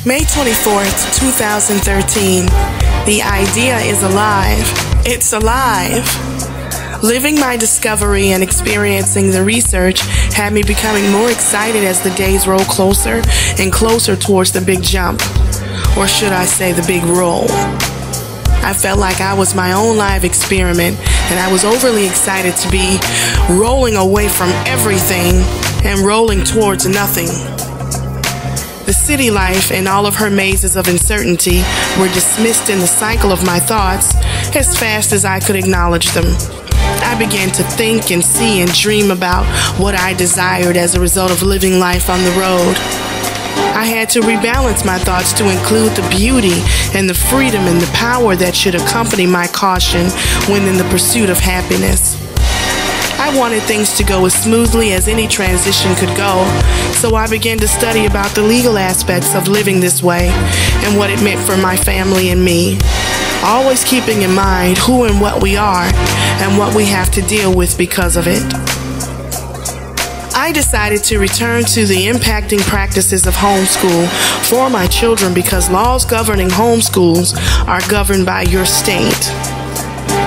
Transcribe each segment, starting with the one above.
May 24th, 2013. The idea is alive. It's alive. Living my discovery and experiencing the research had me becoming more excited as the days roll closer and closer towards the big jump. Or should I say the big roll. I felt like I was my own live experiment, and I was overly excited to be rolling away from everything and rolling towards nothing. The city life and all of her mazes of uncertainty were dismissed in the cycle of my thoughts as fast as I could acknowledge them. I began to think and see and dream about what I desired as a result of living life on the road. I had to rebalance my thoughts to include the beauty and the freedom and the power that should accompany my caution when in the pursuit of happiness. I wanted things to go as smoothly as any transition could go, so I began to study about the legal aspects of living this way and what it meant for my family and me, always keeping in mind who and what we are and what we have to deal with because of it. I decided to return to the impacting practices of homeschool for my children because laws governing homeschools are governed by your state.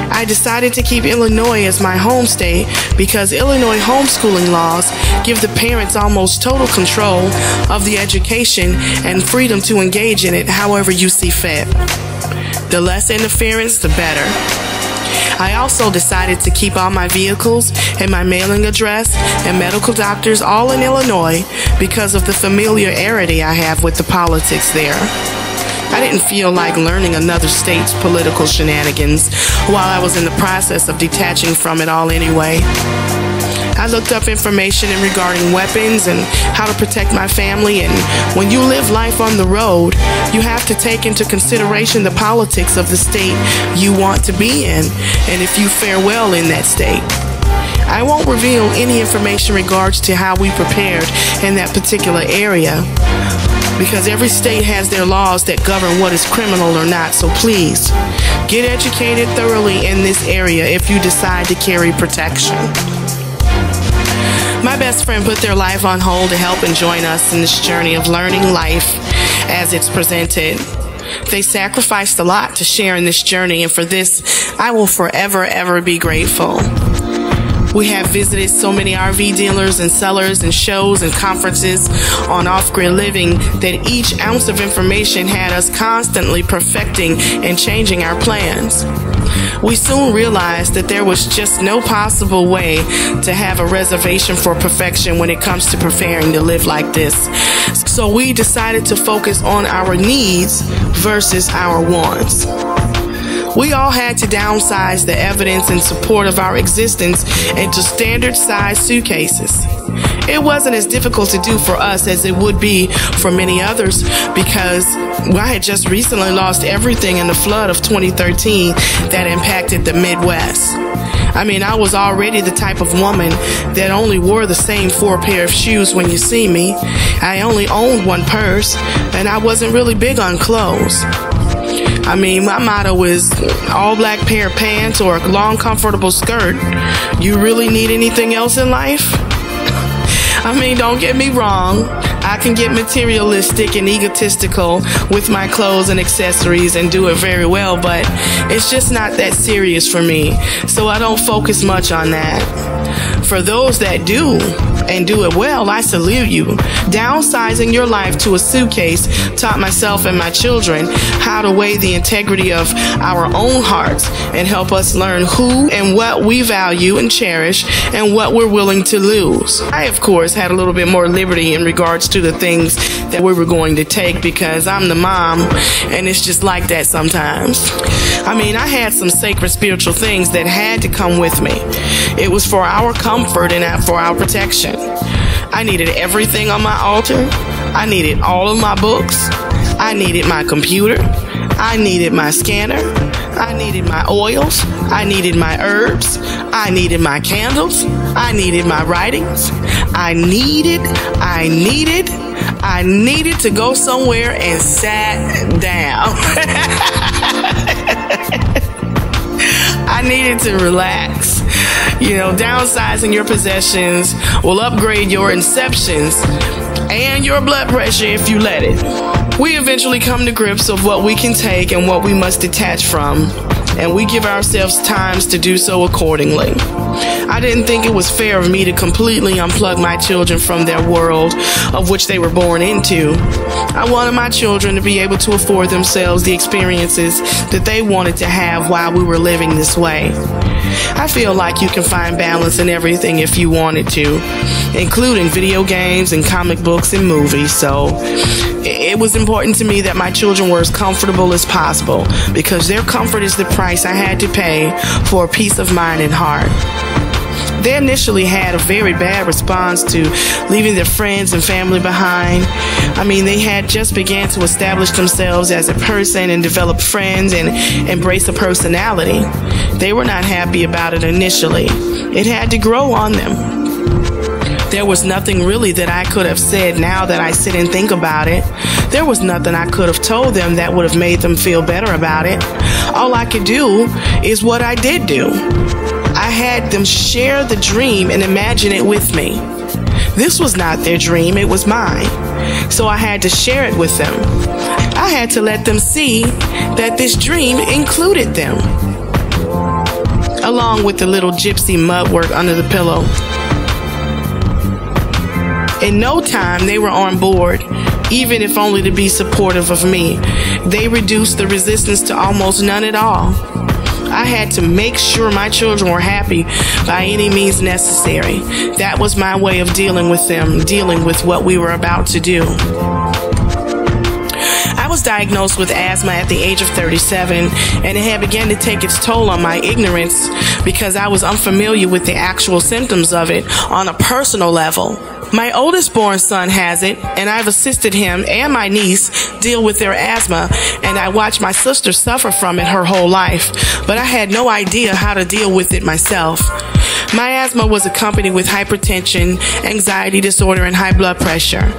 I decided to keep Illinois as my home state because Illinois homeschooling laws give the parents almost total control of the education and freedom to engage in it however you see fit. The less interference, the better. I also decided to keep all my vehicles and my mailing address and medical doctors all in Illinois because of the familiarity I have with the politics there. I didn't feel like learning another state's political shenanigans while I was in the process of detaching from it all anyway. I looked up information regarding weapons and how to protect my family, and when you live life on the road, you have to take into consideration the politics of the state you want to be in, and if you fare well in that state. I won't reveal any information in regards to how we prepared in that particular area, because every state has their laws that govern what is criminal or not, so please, get educated thoroughly in this area if you decide to carry protection. My best friend put their life on hold to help and join us in this journey of learning life as it's presented. They sacrificed a lot to share in this journey, and for this, I will forever, ever be grateful. We have visited so many RV dealers and sellers and shows and conferences on off-grid living that each ounce of information had us constantly perfecting and changing our plans. We soon realized that there was just no possible way to have a reservation for perfection when it comes to preparing to live like this. So we decided to focus on our needs versus our wants. We all had to downsize the evidence and support of our existence into standard-sized suitcases. It wasn't as difficult to do for us as it would be for many others because I had just recently lost everything in the flood of 2013 that impacted the Midwest. I mean, I was already the type of woman that only wore the same 4 pair of shoes when you see me. I only owned 1 purse, and I wasn't really big on clothes. I mean, my motto is all black pair of pants or a long, comfortable skirt. You really need anything else in life? I mean, don't get me wrong. I can get materialistic and egotistical with my clothes and accessories and do it very well, but it's just not that serious for me, so I don't focus much on that. For those that do, and do it well, I salute you. Downsizing your life to a suitcase taught myself and my children how to weigh the integrity of our own hearts and help us learn who and what we value and cherish and what we're willing to lose. I, of course, had a little bit more liberty in regards to the things that we were going to take because I'm the mom, and it's just like that sometimes. I mean, I had some sacred spiritual things that had to come with me. It was for our comfort and for our protection. I needed everything on my altar. I needed all of my books. I needed my computer. I needed my scanner. I needed my oils. I needed my herbs. I needed my candles. I needed my writings. I needed to go somewhere and sat down. I needed to relax. Downsizing your possessions will upgrade your inceptions and your blood pressure if you let it. We eventually come to grips of what we can take and what we must detach from, and we give ourselves times to do so accordingly. I didn't think it was fair of me to completely unplug my children from their world of which they were born into. I wanted my children to be able to afford themselves the experiences that they wanted to have while we were living this way. I feel like you can find balance in everything if you wanted to, including video games and comic books and movies. So it was important to me that my children were as comfortable as possible, because their comfort is the price I had to pay for peace of mind and heart. They initially had a very bad response to leaving their friends and family behind. They had just began to establish themselves as a person and develop friends and embrace a personality. They were not happy about it initially. It had to grow on them. There was nothing really that I could have said now that I sit and think about it. There was nothing I could have told them that would have made them feel better about it. All I could do is what I did do. I had them share the dream and imagine it with me. This was not their dream, it was mine. So I had to share it with them. I had to let them see that this dream included them, along with the little gypsy mud work under the pillow. In no time, they were on board, even if only to be supportive of me. They reduced the resistance to almost none at all. I had to make sure my children were happy by any means necessary. That was my way of dealing with them, dealing with what we were about to do. I was diagnosed with asthma at the age of 37, and it had begun to take its toll on my ignorance because I was unfamiliar with the actual symptoms of it on a personal level. My oldest born son has it, and I've assisted him and my niece deal with their asthma, and I watched my sister suffer from it her whole life, but I had no idea how to deal with it myself. My asthma was accompanied with hypertension, anxiety disorder, and high blood pressure.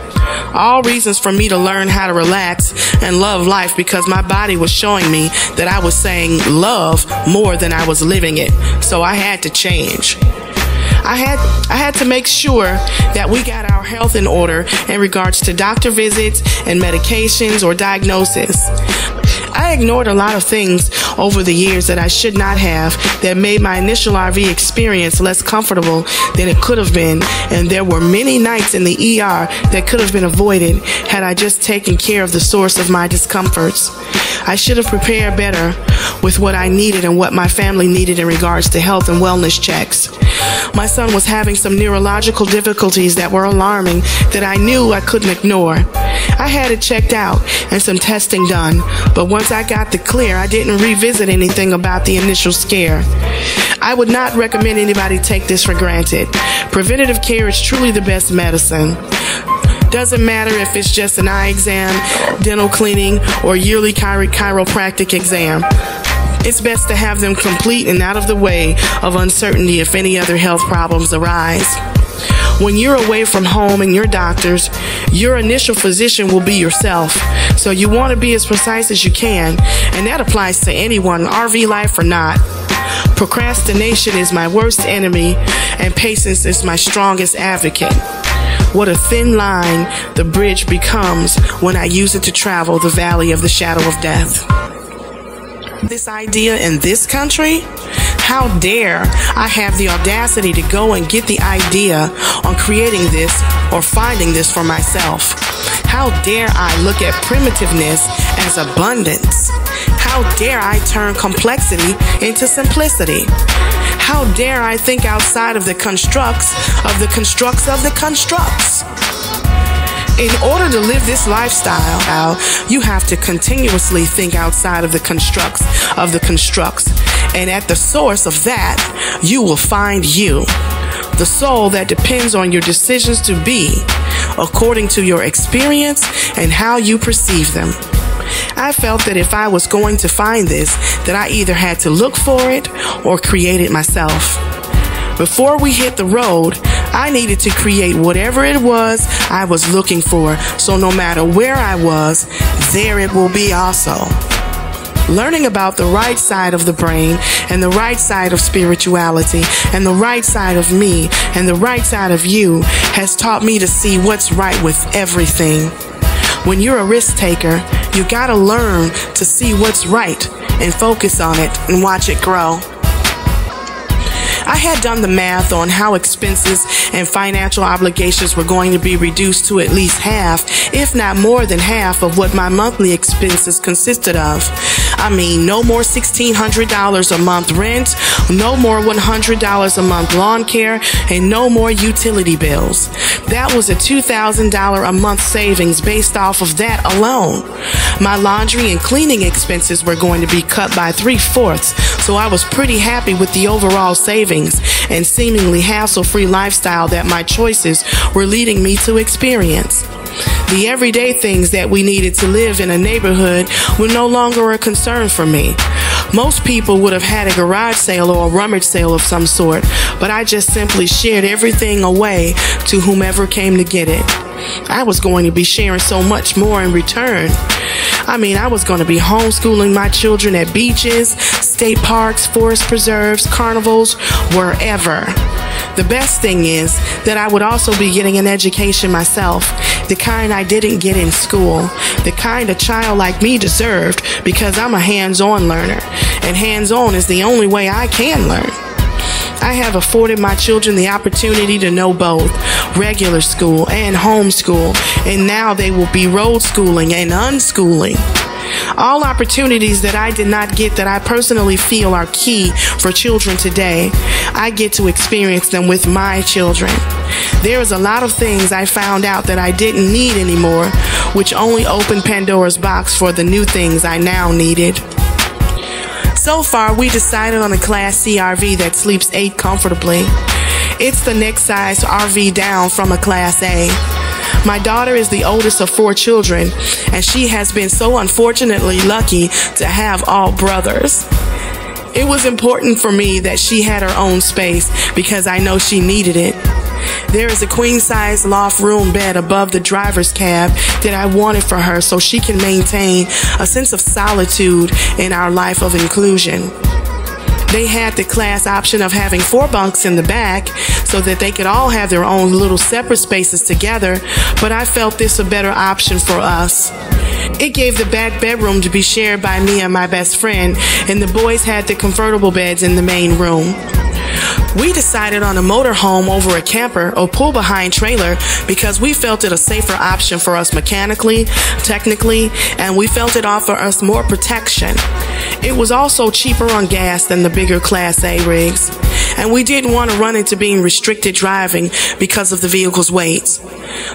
All reasons for me to learn how to relax and love life, because my body was showing me that I was saying love more than I was living it. So I had to change. I had to make sure that we got our health in order in regards to doctor visits and medications or diagnosis. I ignored a lot of things over the years that I should not have, that made my initial RV experience less comfortable than it could have been, and there were many nights in the ER that could have been avoided had I just taken care of the source of my discomforts. I should have prepared better with what I needed and what my family needed in regards to health and wellness checks. My son was having some neurological difficulties that were alarming that I knew I couldn't ignore. I had it checked out and some testing done, but once I got the clear, I didn't revisit anything about the initial scare. I would not recommend anybody take this for granted. Preventative care is truly the best medicine. Doesn't matter if it's just an eye exam, dental cleaning, or yearly chiropractic exam. It's best to have them complete and out of the way of uncertainty if any other health problems arise. When you're away from home and your doctors, your initial physician will be yourself. So you want to be as precise as you can, and that applies to anyone, RV life or not. Procrastination is my worst enemy, and patience is my strongest advocate. What a thin line the bridge becomes when I use it to travel the valley of the shadow of death. This idea in this country? How dare I have the audacity to go and get the idea on creating this or finding this for myself? How dare I look at primitiveness as abundance? How dare I turn complexity into simplicity? How dare I think outside of the constructs of the constructs of the constructs? In order to live this lifestyle, you have to continuously think outside of the constructs of the constructs. And at the source of that, you will find you, the soul that depends on your decisions to be, according to your experience and how you perceive them. I felt that if I was going to find this, that I either had to look for it or create it myself. Before we hit the road, I needed to create whatever it was I was looking for, so no matter where I was, there it will be also. Learning about the right side of the brain and the right side of spirituality and the right side of me and the right side of you has taught me to see what's right with everything. When you're a risk taker, you gotta learn to see what's right and focus on it and watch it grow. I had done the math on how expenses and financial obligations were going to be reduced to at least half, if not more than half, of what my monthly expenses consisted of. I mean, no more $1,600 a month rent, no more $100 a month lawn care, and no more utility bills. That was a $2,000 a month savings based off of that alone. My laundry and cleaning expenses were going to be cut by 3/4, so I was pretty happy with the overall savings and seemingly hassle-free lifestyle that my choices were leading me to experience. The everyday things that we needed to live in a neighborhood were no longer a concern for me. Most people would have had a garage sale or a rummage sale of some sort, but I just simply shared everything away to whomever came to get it. I was going to be sharing so much more in return. I was going to be homeschooling my children at beaches, state parks, forest preserves, carnivals, wherever. The best thing is that I would also be getting an education myself, the kind I didn't get in school, the kind a child like me deserved, because I'm a hands-on learner, and hands-on is the only way I can learn. I have afforded my children the opportunity to know both regular school and homeschool, and now they will be road schooling and unschooling. All opportunities that I did not get that I personally feel are key for children today, I get to experience them with my children. There is a lot of things I found out that I didn't need anymore, which only opened Pandora's box for the new things I now needed. So far, we decided on a Class C RV that sleeps 8 comfortably. It's the next size RV down from a Class A. My daughter is the oldest of 4 children, and she has been so unfortunately lucky to have all brothers. It was important for me that she had her own space because I know she needed it. There is a queen-size loft room bed above the driver's cab that I wanted for her so she can maintain a sense of solitude in our life of inclusion. They had the class option of having 4 bunks in the back so that they could all have their own little separate spaces together, but I felt this a better option for us. It gave the back bedroom to be shared by me and my best friend, and the boys had the comfortable beds in the main room. We decided on a motorhome over a camper or pull-behind trailer because we felt it a safer option for us mechanically, technically, and we felt it offered us more protection. It was also cheaper on gas than the bigger Class A rigs, and we didn't want to run into being restricted driving because of the vehicle's weight.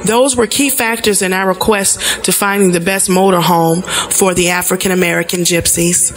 Those were key factors in our quest to finding the best motorhome for the African American gypsies.